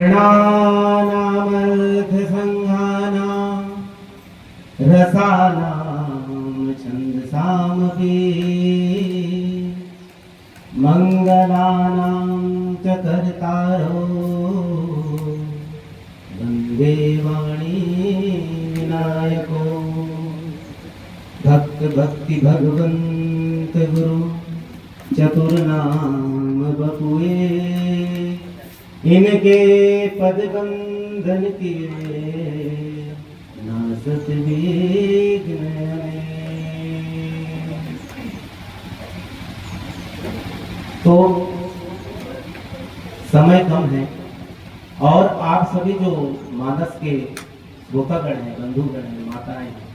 वर्णानामर्थसंघानां रसानां छन्दसामपि मंगलानां च कर्तारो वन्दे वाणी विनायको भक्त भक्ति भगवंत गुरु चतुर्नाम बपुए इनके पद बंधन किए नासत विघ्न। तो समय कम है और आप सभी जो मानस के श्रोतागण हैं, बंधुगण हैं, माताएं हैं,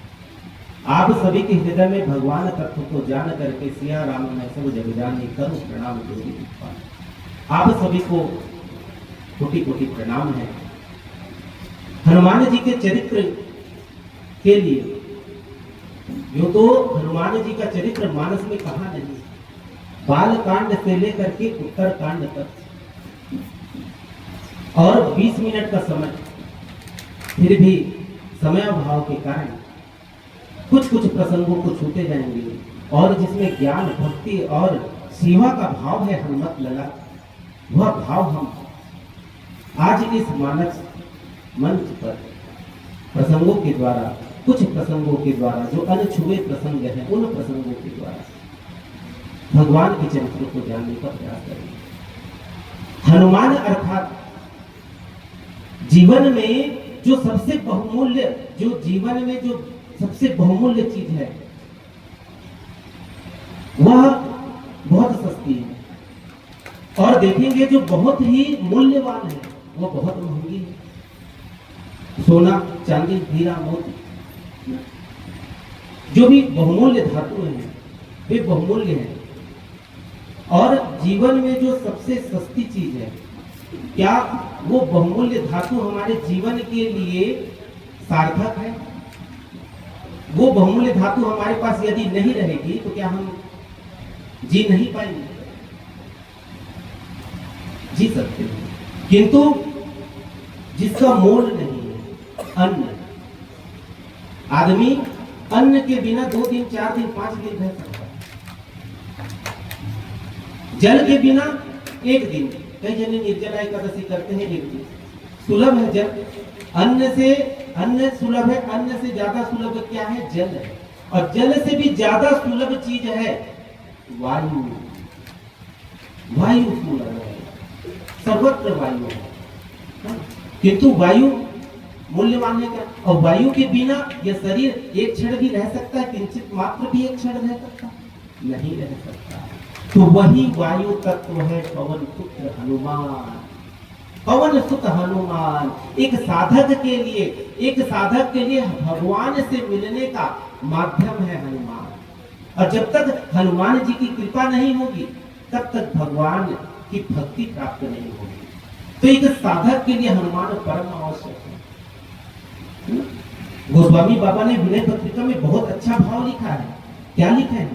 आप सभी के हृदय में भगवान तत्व को जान करके सिया राम में सब जग जानी करूं प्रणाम जोड़ी। आप सभी को कोटि कोटि प्रणाम है। हनुमान जी के चरित्र के लिए जो तो हनुमान जी का चरित्र मानस में कहा नहीं, बाल कांड से लेकर के उत्तर कांड तक और 20 मिनट का समय, फिर भी समय अभाव के कारण कुछ कुछ प्रसंगों को छूते जाएंगे और जिसमें ज्ञान भक्ति और सेवा का भाव है हनुमत लला, वह भाव हम आज इस मानस मंच पर प्रसंगों के द्वारा, कुछ प्रसंगों के द्वारा जो अनछुए प्रसंग हैं, उन प्रसंगों के द्वारा भगवान के चरित्र को जानने का प्रयास करेंगे। हनुमान अर्थात जीवन में जो सबसे बहुमूल्य, जो जीवन में जो सबसे बहुमूल्य चीज है वह बहुत सस्ती है, और देखेंगे जो बहुत ही मूल्यवान है वो बहुत महंगी है। सोना चांदी हीरा मोती जो भी बहुमूल्य धातु हैं वे बहुमूल्य हैं, और जीवन में जो सबसे सस्ती चीज है, क्या वो बहुमूल्य धातु हमारे जीवन के लिए सार्थक है? वो बहुमूल्य धातु हमारे पास यदि नहीं रहेगी तो क्या हम जी नहीं पाएंगे? जी सकते हैं, किंतु जिसका मोल नहीं है, अन्न, आदमी अन्न के बिना 2 दिन 4 दिन 5 दिन रह सकता है, जल के बिना 1 दिन, कई जने निर्जला एकादशी करते हैं 1 दिन, सुलभ है जल, अन्न सुलभ है, अन्न से ज्यादा सुलभ क्या है? जल है, और जल से भी ज्यादा सुलभ चीज है वायु। वायु सुलभ है, सर्वत्र वायु है, किंतु वायु मूल्यवान है क्या? और वायु के बिना यह शरीर एक क्षण भी रह सकता है? किंचित मात्र भी एक क्षण रह सकता? नहीं रह सकता। तो वही वायु तत्व है पवन पुत्र हनुमान। पवन सुत हनुमान एक साधक के लिए भगवान से मिलने का माध्यम है हनुमान, और जब तक हनुमान जी की कृपा नहीं होगी तब तक भगवान की भक्ति प्राप्त नहीं होगी। तो एक साधक के लिए हनुमान परम आवश्यक है। गोस्वामी बाबा ने विनय पत्रिका में बहुत अच्छा भाव लिखा है। क्या लिखा है?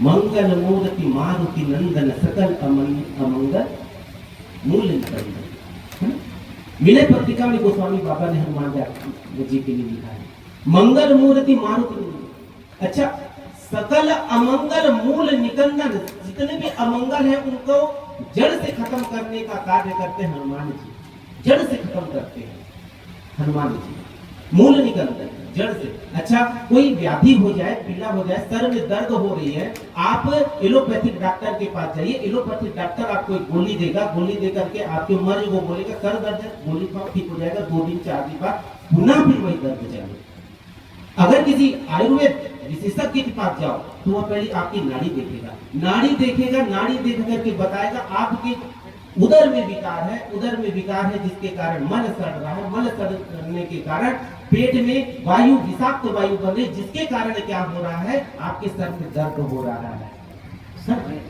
मंगल मूर्ति मारुति नंदन सकल अमंगल मूल निकंदन। विनय पत्रिका में गोस्वामी बाबा ने हनुमान जी के लिए लिखा है मंगल मूर्ति मारुति, अच्छा सकल अमंगल मूल निकंदन, जितने भी अमंगल है उनको जड़ से खत्म करने का कार्य करते हैं हनुमान जी, जड़ से खत्म करते हैं हनुमान जी, मूल निकंदन जड़ से। अच्छा कोई व्याधि हो जाए, पीड़ा हो जाए, सर में दर्द हो रही है, आप एलोपैथिक डॉक्टर के पास जाइए, एलोपैथिक डॉक्टर आपको एक गोली देगा, गोली दे करके आपके मर्ज को बोलेगा सर दर्द है, गोली पर ठीक हो जाएगा, 2 दिन 4 दिन बाद पुनः फिर वही दर्द जाएगा। अगर किसी आयुर्वेद विशेषज्ञ के पास जाओ तो वह पहले आपकी नाड़ी देखेगा, नाड़ी देख करके बताएगा आपके उदर में विकार है जिसके कारण मल सड़ रहा है, मल सड़ने के कारण पेट में वायु, विषाक्त वायु बन रही, जिसके कारण क्या हो रहा है? आपके सर में दर्द हो रहा है।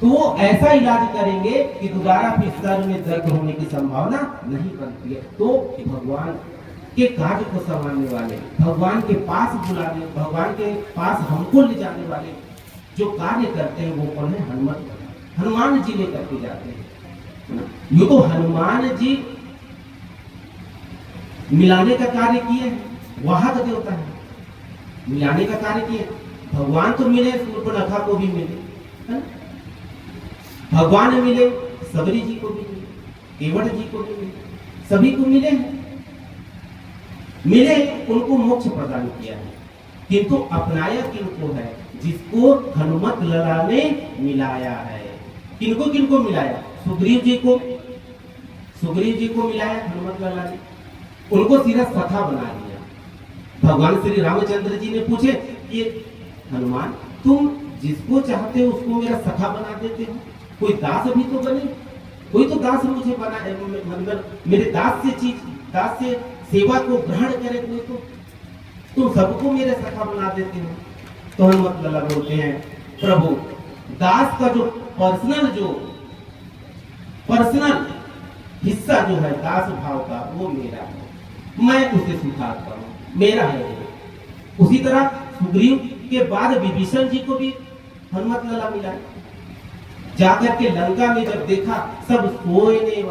तो ऐसा इलाज करेंगे कि दोबारा फिर सर में दर्द होने की संभावना नहीं बनती है। तो भगवान के कार्य को संभालने वाले, भगवान के पास बुलाने, भगवान के पास हमको ले जाने वाले जो कार्य करते हैं वो कौन है? हनुमान जी लेकर के जाते हैं। यूं तो हनुमान जी मिलाने का कार्य किए हैं, वाहक देवता है, मिलाने का कार्य किए। भगवान तो मिले, सूर्पनखा को भी मिले, है ना? भगवान मिले, सबरी जी को भी मिले, केवट जी को भी मिले, सभी को मिले हैं। मिले, उनको मोक्ष प्रदान किया है, किंतु अपनाया किनको है? जिसको हनुमत लला ने मिलाया है। किनको किनको मिलाया? सुग्रीव जी को, सुग्रीव जी को मिलाया हनुमत लला ने, उनको सीधा सखा बना दिया। भगवान श्री रामचंद्र जी ने पूछे कि हनुमान, तुम जिसको चाहते हो उसको मेरा सखा बना देते हो, कोई दास भी तो बने, कोई तो दास मुझे बना, मेरे दास से सेवा को ग्रहण करे कोई तो, तुम सबको मेरे सखा बना देते हो। तो हनुमत लला बोलते हैं, प्रभु दास का जो पर्सनल हिस्सा जो है दास भाव का, वो मेरा है, मैं उसे स्वीकारता हूँ, मेरा है वो। उसी तरह सुग्रीव के बाद विभीषण जी को भी हनुमत लला मिला। जाकर के लंका में जब देखा, सब सोने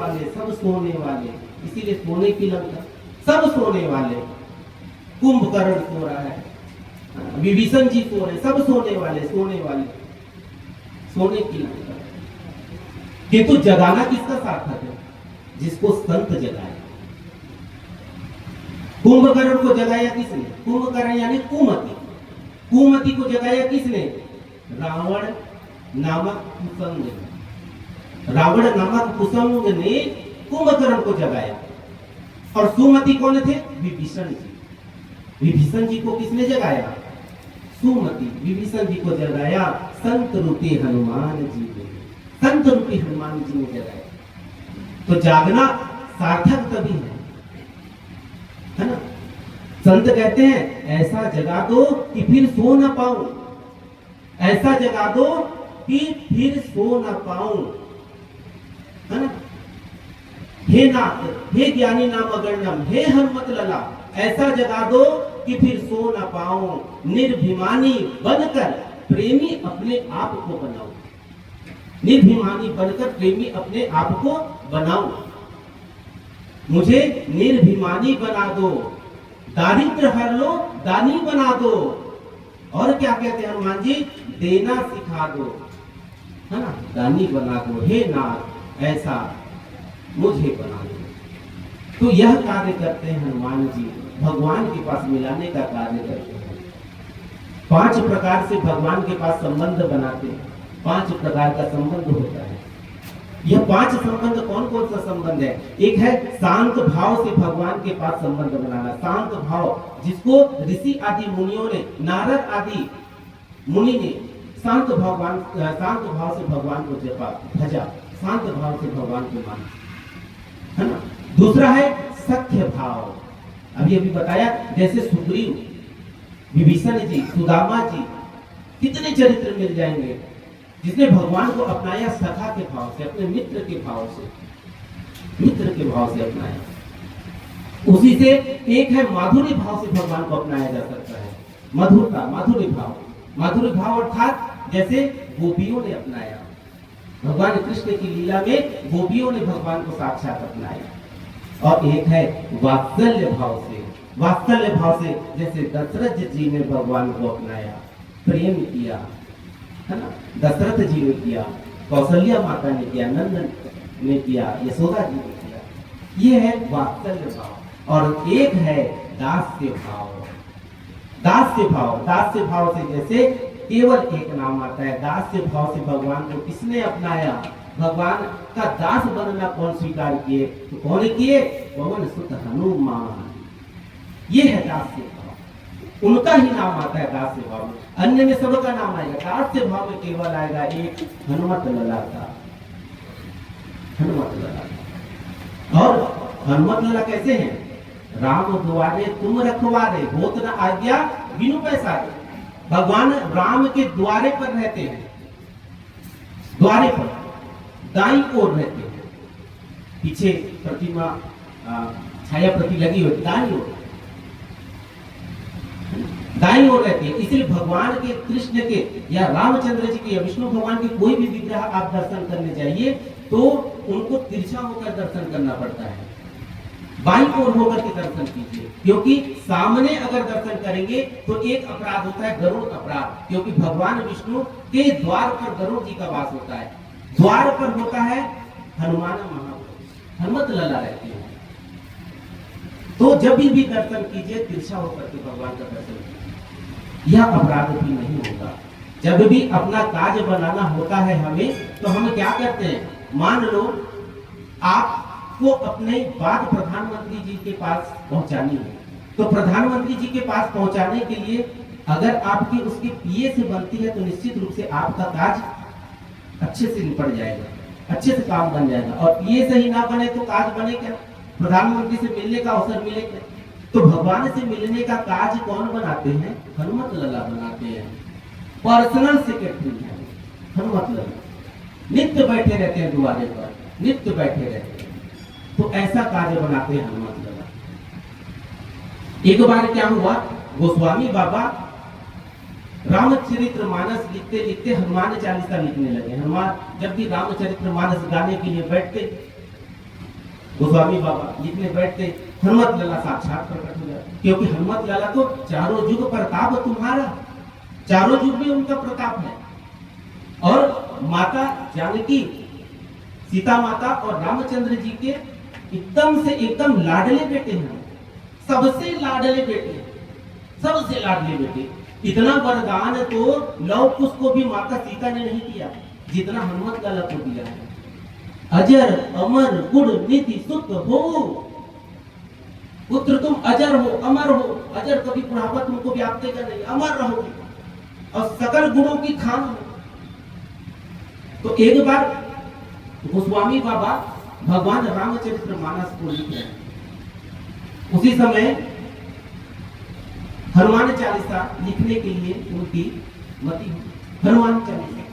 वाले, इसीलिए सोने की लंका, सब सोने वाले, कुंभकर्ण सो रहा है, विभीषण जी सो रहे, सब सोने वाले, सोने की लंका। किंतु जगाना किसका सार्थक है? जिसको संत जगाए। कुंभकर्ण को जगाया किसने? कुंभकर्ण यानी कुमति को जगाया किसने? रावण नामक कुसंग ने कुंभकर्ण को जगाया। और सुमति कौन थे? विभीषण जी। विभीषण जी को किसने जगाया? सुमति विभीषण जी को जगाया संत रूपी हनुमान जी ने, संत रूपी हनुमान जी ने जगाया। तो जागना सार्थक तभी है ना? संत कहते हैं, ऐसा जगा दो कि फिर सो न पाऊं, ऐसा जगा दो कि फिर सो न पाऊं, है ना? हे नाथ, हे ज्ञानी नाम अगण्यम, हे हनुमत लला, ऐसा जगा दो कि फिर सो न पाऊं, निर्भिमानी बनकर प्रेमी अपने आप को बनाऊं, निर्भिमानी बनकर प्रेमी अपने आप को बनाऊं, मुझे निर्भिमानी बना दो, दारिद्र हर लो, दानी बना दो। और क्या कहते हैं हनुमान जी? देना सिखा दो, है ना? दानी बना दो, हे नाथ ऐसा मुझे बना दो। तो यह कार्य करते हैं हनुमान जी, भगवान के पास मिलाने का कार्य करते हैं। 5 प्रकार से भगवान के पास संबंध बनाते हैं, 5 प्रकार का संबंध होता है। यह 5 संबंध कौन कौन सा संबंध है? एक है शांत भाव से भगवान के पास संबंध बनाना, शांत भाव, जिसको ऋषि आदि मुनियों ने, नारद आदि मुनि ने शांत भाव से भगवान को जपा, भजा, शांत भाव से भगवान को माना, है ना? दूसरा है सख्य भाव, अभी बताया, जैसे सुग्रीव, विभीषण जी, सुदामा जी, कितने चरित्र मिल जाएंगे जिसने भगवान को अपनाया सखा के भाव से, अपने मित्र के भाव से अपनाया। उसी से एक है माधुरी भाव से भगवान को अपनाया जा सकता है, मधुरता, माधुरी भाव अर्थात जैसे गोपियों ने अपनाया, भगवान कृष्ण की लीला में गोपियों ने भगवान को साक्षात अपनाया। और एक है वात्सल्य भाव से जैसे दशरथ जी ने भगवान को अपनाया, प्रेम किया, है ना? दशरथ जी ने किया, कौशल्या माता ने किया, नंदन ने किया, यशोदा जी ने किया। ये है वात्सल्य भाव। और एक है दास्य भाव से जैसे केवल एक नाम आता है, दास्य भाव से भगवान को किसने अपनाया? भगवान का दास बनना कौन स्वीकार किए? तो कौन किए? पवन सुत हनुमान। ये है दास्य भाव, उनका ही नाम आता है दास्य भाव में, अन्य में सबका नाम आएगा, दास्य भाव में केवल आएगा एक हनुमत लला का। और हनुमत लला कैसे हैं? राम द्वारे तुम रखवारे, होत न आज्ञा बिनु पैसारे। भगवान राम के द्वारे पर रहते हैं, द्वारे पर दाईं ओर रहते हैं, पीछे प्रतिमा छाया प्रति लगी हुई दाईं ओर रहती है। इसलिए भगवान के, कृष्ण के या रामचंद्र जी के या विष्णु भगवान के कोई भी विग्रह आप दर्शन करने जाइए तो उनको तिरछा होकर दर्शन करना पड़ता है, बाईं ओर होकर के दर्शन कीजिए, क्योंकि सामने अगर दर्शन करेंगे तो एक अपराध होता है गरुड़ अपराध, क्योंकि भगवान विष्णु के द्वार पर गरुड़ जी का वास होता है, द्वार पर होता है हनुमान महाप्रभु, हनुमत लला रहते हैं। तो जब भी दर्शन कीजिए तिरछा होकर के भगवान का दर्शन कीजिए, यह अपराध भी नहीं होगा। जब भी अपना काज बनाना होता है हमें, तो हम क्या करते हैं, मान लो आपको अपने बात प्रधानमंत्री जी के पास पहुंचानी है, तो प्रधानमंत्री जी के पास पहुंचाने के लिए अगर आपके उसके पीए से बनती है तो निश्चित रूप से आपका काज अच्छे से निपट जाएगा, अच्छे से काम बन जाएगा। और पीए से ही ना बने तो काज बने क्या, प्रधानमंत्री से मिलने का अवसर मिले क्या? तो भगवान से मिलने का काज कौन बनाते हैं, हनुमत लला बनाते हैं, पर्सनल सेक्रेटरी है हनुमत लला, नित्य बैठे रहते हैं द्वारे पर, नित्य बैठे रहते हैं। तो ऐसा कार्य बनाते हैं हनुमत लला। एक बार क्या हुआ, गोस्वामी बाबा रामचरितमानस लिखते लिखते हनुमान चालीसा लिखने लगे। हनुमान जब भी रामचरितमानस गाने के लिए बैठते, गोस्वामी बाबा लिखने बैठते, हनुमत लला साक्षात प्रकट हो जाते, क्योंकि हनुमत लला तो चारों युग प्रताप तुम्हारा, चारों युग में उनका प्रताप है। और माता जानकी, सीता माता और रामचंद्र जी के एकदम से एकदम लाडले बेटे हैं, सबसे लाडले बेटे, सबसे लाडले बेटे। इतना वरदान तो लव कुश को भी माता सीता ने नहीं दिया जितना हनुमत लला को दिया है। अजर अमर गुण निधि सुत हो, पुत्र तुम अजर हो, अमर हो, अजर कभी बुढ़ापा तुमको व्याप्तेगा नहीं, अमर रहोगे और सकल गुणों की खान हो। तो एक बार गोस्वामी बाबा भगवान रामचरितमानस को लिख रहे हैं, उसी समय हनुमान चालीसा लिखने के लिए उनकी मति हुई। हनुमान चालीसा,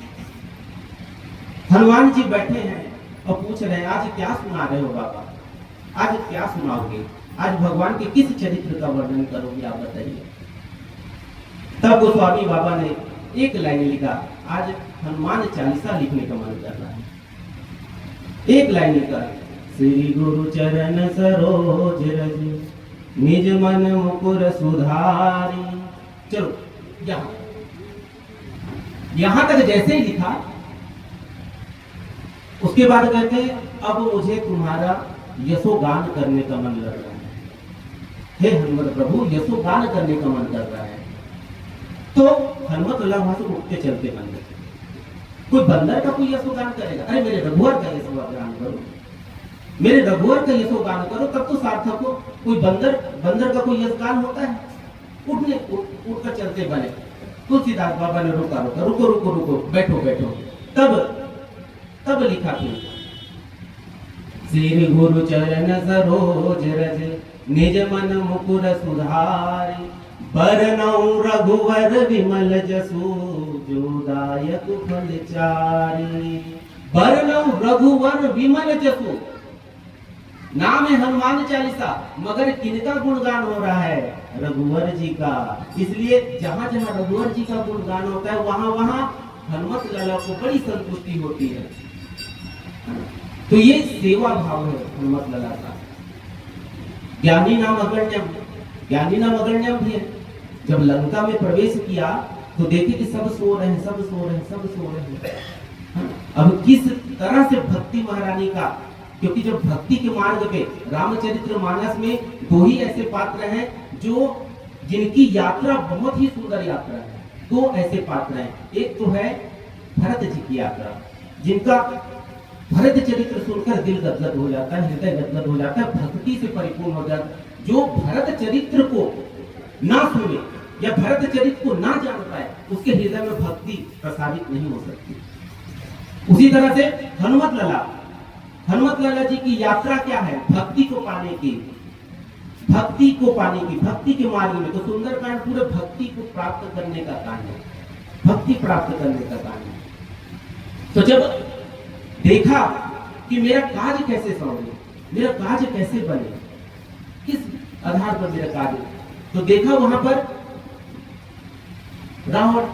हनुमान जी बैठे हैं और पूछ रहे हैं, आज क्या सुना रहे हो बाबा, आज क्या सुनाओगे, आज भगवान के किस चरित्र का वर्णन करोगे आप बताइए। तब गोस्वामी बाबा ने एक लाइन लिखा, आज हनुमान चालीसा लिखने का मन कर रहा है। एक लाइन लिखा, श्री गुरु चरण सरोज रज निज मन मुकुर सुधारी। चलो यहां तक जैसे ही लिखा, उसके बाद कहते अब मुझे तुम्हारा यशोगान करने का मन लग रहा है, हे हनुमत प्रभु यशोगान करने का मन कर रहा है। तो हनुमत लला वहां से उठते चलते बन गए। कोई बंदर का कोई यशोगान करेगा, अरे मेरे रघुवर का यशोगान करो, मेरे रघुवर का यशोगान करो, तब तो सार्थक हो। कोई बंदर का कोई यशगान होता है, उठकर चलते बने। तुलसीदास बाबा ने रोका, रुको रुको रुको, बैठो बैठो। तब लिखा फिर, श्री गुरु चरण सरोज रज निज मन मुकुर सुधारी, बरनऊ रघुवर विमल जसु जो दायक फल चारी। बरनऊ रघुवर विमल जसु, नाम है हनुमान चालीसा, मगर किनका गुणगान हो रहा है, रघुवर जी का। इसलिए जहां जहां रघुवर जी का गुणगान होता है वहां वहां हनुमत लला को बड़ी संतुष्टि होती है। तो ये सेवा भाव है हनुमत लला का। ज्ञानी नाम अगण्यम भी है। जब लंका में प्रवेश किया तो देखे कि सब सो रहे हैं, सब सो रहे हैं, सब सो रहे हैं। अब किस तरह से भक्ति महारानी का, क्योंकि जब भक्ति के मार्ग पे रामचरितमानस में दो ही ऐसे पात्र हैं जो जिनकी यात्रा बहुत ही सुंदर यात्रा है। दो ऐसे पात्र हैं, एक तो है भरत जी की यात्रा, जिनका भरत चरित्र सुनकर दिल गदगद हो जाता है, हृदय गदगद हो जाता है, भक्ति से परिपूर्ण हो जाता है। जो भरत चरित्र को ना सुने या भरत चरित्र को ना जान पाए, उसके हृदय में भक्ति प्रसारित नहीं हो सकती। उसी तरह से हनुमत लला जी की यात्रा क्या है, भक्ति को पाने की, भक्ति के मार्ग में। तो सुंदरकांड पूरे भक्ति को प्राप्त करने का कांड है, भक्ति प्राप्त करने का कांड है। तो जब देखा कि मेरा काज कैसे संभले, मेरा काज कैसे बने, किस आधार पर मेरा काज, तो देखा वहां पर रावण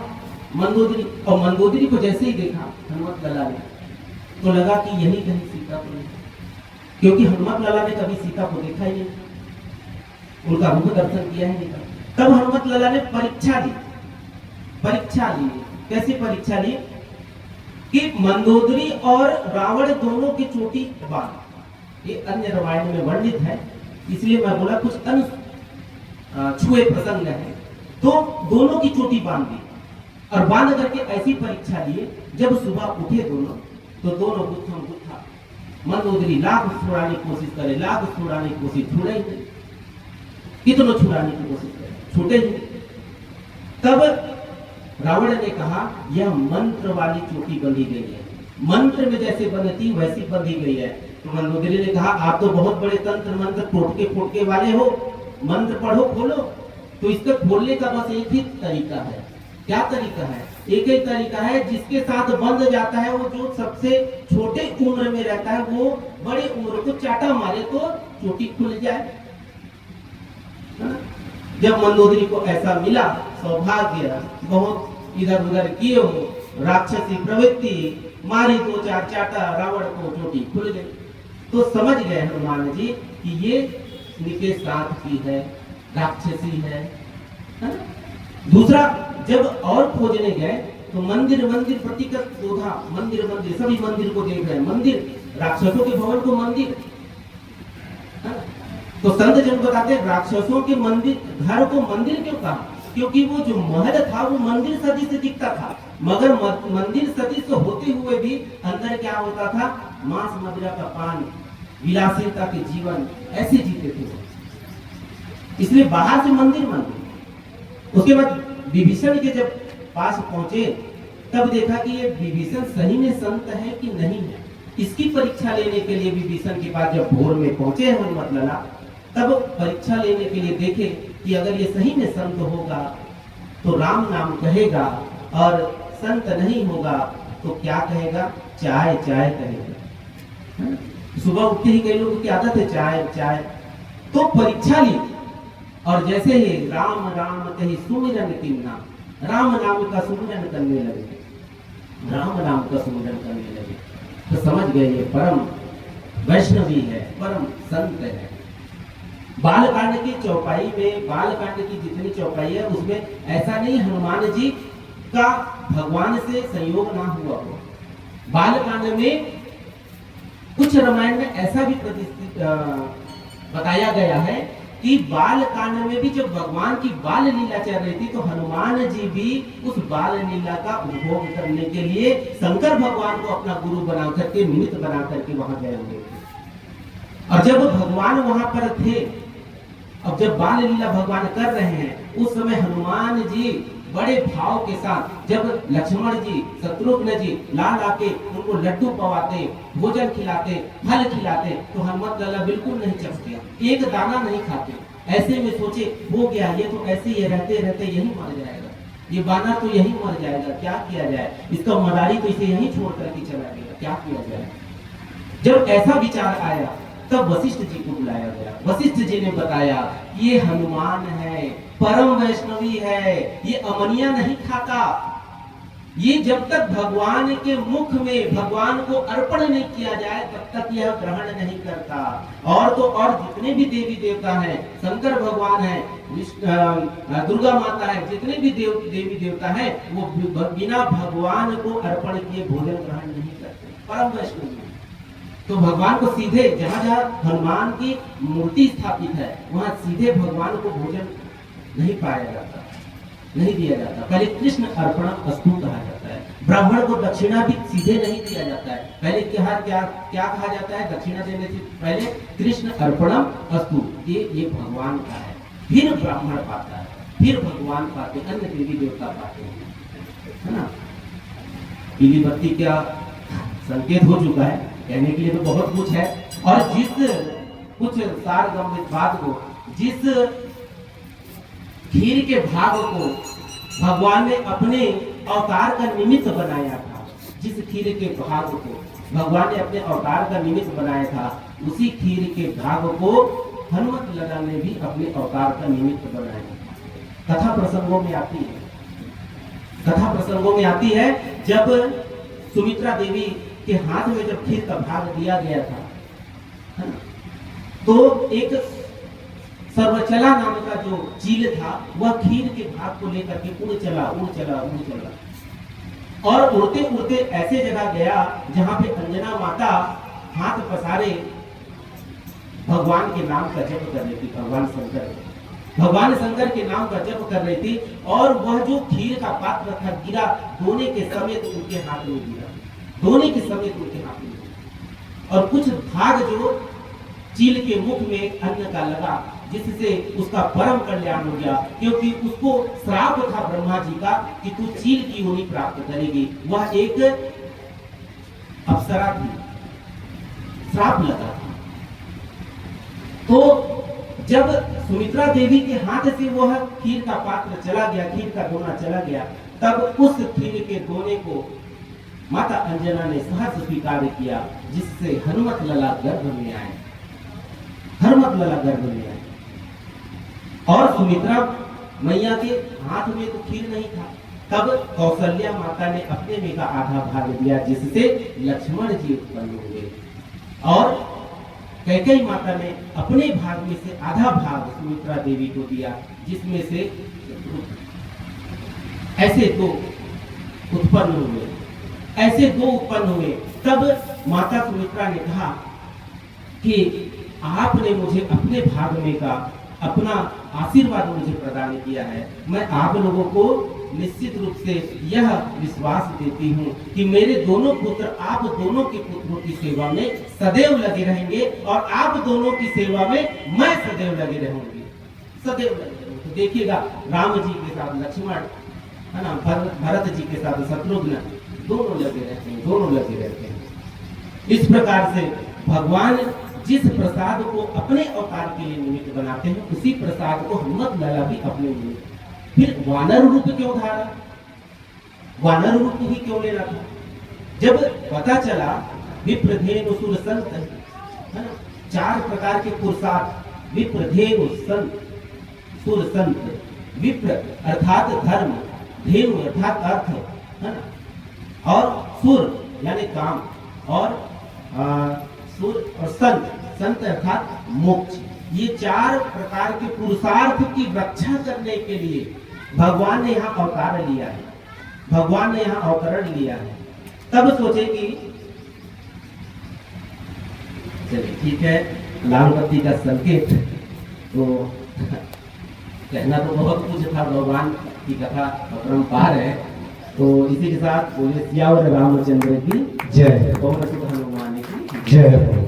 मंदोदरी, और मंदोदरी को जैसे ही देखा हनुमत लला ने, तो लगा कि यही कहीं सीता तो नहीं, क्योंकि हनुमत लाला ने कभी सीता को देखा ही नहीं, उनका रूप दर्शन किया ही नहीं था। तब हनुमत लाला ने परीक्षा ली। कैसे परीक्षा ली कि मंदोदरी और रावण दोनों की चोटी बांध, ये अन्य रामायण में वर्णित है, इसलिए मैं बोला कुछ छुए प्रसंग है। तो दोनों की चोटी बांध दी और बांध करके ऐसी परीक्षा लिए, जब सुबह उठे दोनों तो दोनों गुत्था मंदोदरी लाख छुड़ाने की कोशिश करे, लाख छुड़ाने की कोशिश, छुड़े ही नहीं, कितनों छुड़ाने की कोशिश करे, छूटे ही नहीं। तब रावण ने कहा यह मंत्र वाली चोटी बंधी गई है, मंत्र में जैसे बंधती वैसी बंधी गई है। तो मंदोदरी ने कहा आप तो बहुत बड़े तंत्र मंत्र टोटके वाले हो, मंत्र पढ़ो खोलो। तो इसको खोलने का बस एक ही तरीका है। क्या तरीका है? एक ही तरीका है, जिसके साथ बंध जाता है वो जो सबसे छोटे उम्र में रहता है वो बड़े उम्र को चाटा मारे तो चोटी खुल जाए। जब मंदोदरी को ऐसा मिला, सौभाग्य, बहुत इधर उधर किए हो, राक्षसी प्रवृत्ति, मारी दो चार चाटा, रावण को चोटी खुल गई। तो समझ गए हनुमान जी कि ये इनके साथ की है, राक्षसी है ना? दूसरा, जब और खोजने गए तो मंदिर प्रतिकत दोधा, मंदिर सभी मंदिर को देख रहे हैं, मंदिर राक्षसों के भवन को मंदिर। तो संत जन बताते हैं राक्षसों के मंदिर घर को मंदिर क्यों कहा? क्योंकि वो जो महल था वो मंदिर सदृश दिखता था, मगर मंदिर सदृश होते हुए भी अंदर क्या होता था? मांस मदिरा का पान, विलासिता के जीवन, ऐसे जीते थे। इसलिए बाहर से मंदिर। उसके बाद विभीषण के जब पास पहुंचे तब देखा कि ये विभीषण सही में संत है कि नहीं है। इसकी परीक्षा लेने के लिए विभीषण के पास जब भोर में पहुंचे हनुमत लाला, तब परीक्षा लेने के लिए देखे कि अगर ये सही में संत होगा तो राम नाम कहेगा, और संत नहीं होगा तो क्या कहेगा? चाय कहेगा। सुबह उठते ही कई लोगों की आदत है चाय। तो परीक्षा ली, और जैसे ही राम कही सुमिरन किन्ना, राम नाम का सुमिरन करने लगे, तो समझ गए ये परम वैष्णवी है, परम संत है। बालकांड की चौपाई में, बालकांड की जितनी चौपाई है उसमें ऐसा नहीं हनुमान जी का भगवान से संयोग ना हुआ हो। बालकांड में कुछ रामायण में ऐसा भी बताया गया है कि बालकांड में भी जब भगवान की बाल लीला चल रही थी तो हनुमान जी भी उस बाल लीला का उपभोग करने के लिए शंकर भगवान को अपना गुरु बना करके, निमित्त बना करके वहां गए हुए थे। और जब भगवान वहां पर थे, अब जब बाल लीला भगवान कर रहे हैं, उस समय हनुमान जी बड़े भाव के साथ जब लक्ष्मण जी, शत्रुघ्न जी ला के उनको लड्डू पवाते, भोजन खिलाते, फल खिलाते, तो हनुमत लाला बिल्कुल नहीं चखते, एक दाना नहीं खाते। ऐसे में सोचे हो गया, ये तो ऐसे ही रहते रहते यही मर जाएगा, ये बानर तो यही मर जाएगा, क्या किया जाए, इसका मदारी तो इसे यही छोड़ करके चला गया, क्या किया जाए। जब ऐसा विचार आया तब वशिष्ठ जी को बुलाया गया। वशिष्ठ जी ने बताया ये हनुमान है, परम वैष्णवी है, ये अमनिया नहीं खाता, ये जब तक भगवान के मुख में भगवान को अर्पण नहीं किया जाए तब तक यह ग्रहण नहीं करता। और तो और जितने भी देवी देवता हैं, शंकर भगवान है, दुर्गा माता है, जितने भी देवी देवता हैं, वो बिना भगवान को अर्पण किए भोजन ग्रहण नहीं करते, परम वैष्णवी। तो भगवान को सीधे जहाँ जहाँ हनुमान की मूर्ति स्थापित है वहां सीधे भगवान को भोजन नहीं पाया जाता, नहीं दिया जाता। पहले कृष्ण अर्पण अस्तु कहा जाता है। ब्राह्मण को दक्षिणा भी सीधे नहीं दिया जाता है, पहले क्या कहा जाता है? दक्षिणा देने से पहले कृष्ण अर्पणम अस्तु, ये भगवान का है, फिर ब्राह्मण पाता है, फिर भगवान पाते, अन्य देवी देवता पाते हैं, है ना। पीली बत्ती क्या संकेत हो चुका है, कहने के लिए तो बहुत कुछ है। और जिस कुछ सारगर्भित बात को, जिस खीर के भाग को भगवान ने अपने अवतार का निमित्त बनाया था, जिस खीर के भाग को भगवान ने अपने अवतार का निमित्त बनाया था, उसी खीर के भाग को हनुमत लाला ने भी अपने अवतार का निमित्त बनाया। कथा प्रसंगों में आती है, कथा प्रसंगों में आती है जब सुमित्रा देवी के हाथ में जब खीर का भाग दिया गया था, है ना, तो एक सर्वचला नाम का जो चील था वह खीर के भाग को लेकर के उड़ चला और उड़ते उड़ते ऐसे जगह गया जहां पे अंजना माता हाथ पसारे भगवान के नाम का जप कर रही थी। भगवान शंकर के नाम का जप कर रही थी और वह जो खीर का पात्र था गिरा, दोने के समेत उनके हाथ में गिरा, दोने के समेत उनके हाथ में गिरा। और कुछ भाग जो चील के मुख में अन्न का लगा, जिससे उसका परम कल्याण हो गया, क्योंकि उसको श्राप था ब्रह्मा जी का कि तू चील की योनि प्राप्त करेगी। वह एक अप्सरा थी, श्राप लगा था। तो जब सुमित्रा देवी के हाथ से वह खीर का पात्र चला गया, खीर का दोना चला गया, तब उस खीर के दोने को माता अंजना ने सहर्ष स्वीकार किया, जिससे हनुमत लला गर्भ में आए, हनुमत लला गर्भ में आए। और सुमित्रा मैया के हाथ में तो खीर नहीं था, तब कौशल्या माता ने अपने में का आधा भाग दिया, जिससे लक्ष्मण जी उत्पन्न हुए। और कैकेयी माता ने अपने भाग में से आधा भाग सुमित्रा देवी को दिया, जिसमें से ऐसे दो उत्पन्न हुए। तब माता सुमित्रा ने कहा कि आपने मुझे अपने भाग में का अपना आशीर्वाद मुझे प्रदान किया है। मैं आप लोगों को निश्चित रूप से यह विश्वास देती हूँ कि मेरे दोनों पुत्र आप दोनों के पुत्रों की सेवा में सदैव लगे रहेंगे और आप दोनों की सेवा में मैं सदैव लगे रहूंगी, सदैव लगे रहूंगी। तो देखिएगा, राम जी के साथ लक्ष्मण, है ना, भरत जी के साथ शत्रुघ्न, दोनों लगे रहते हैं। इस प्रकार से भगवान जिस प्रसाद को अपने अवतार के लिए निमित्त बनाते हैं, उसी प्रसाद को हनुमत लला भी अपने निमित्त। फिर वानर रूप क्यों धारा, वानर रूप ही क्यों लेना था? जब पता चला विप्रधेनु सुर संत, है ना, 4 प्रकार के पुरुषार्थ, विप्रधेनु संत, सुर संत, विप्र अर्थात धर्म, धेनु अर्थात अर्थ, है ना, और सुर यानी काम, और सुर और संत अर्थात मोक्ष। ये 4 प्रकार के पुरुषार्थ की रक्षा करने के लिए भगवान ने यहाँ अवतार लिया है, भगवान ने यहाँ अवतरण लिया है। तब सोचे कि चलिए ठीक है, लाल बत्ती का संकेत, तो कहना तो बहुत कुछ था, भगवान की कथा अपरंपार है। तो इसी के साथ बोले सियावर रामचंद्र की जय, पवन सुत हनुमान की जय।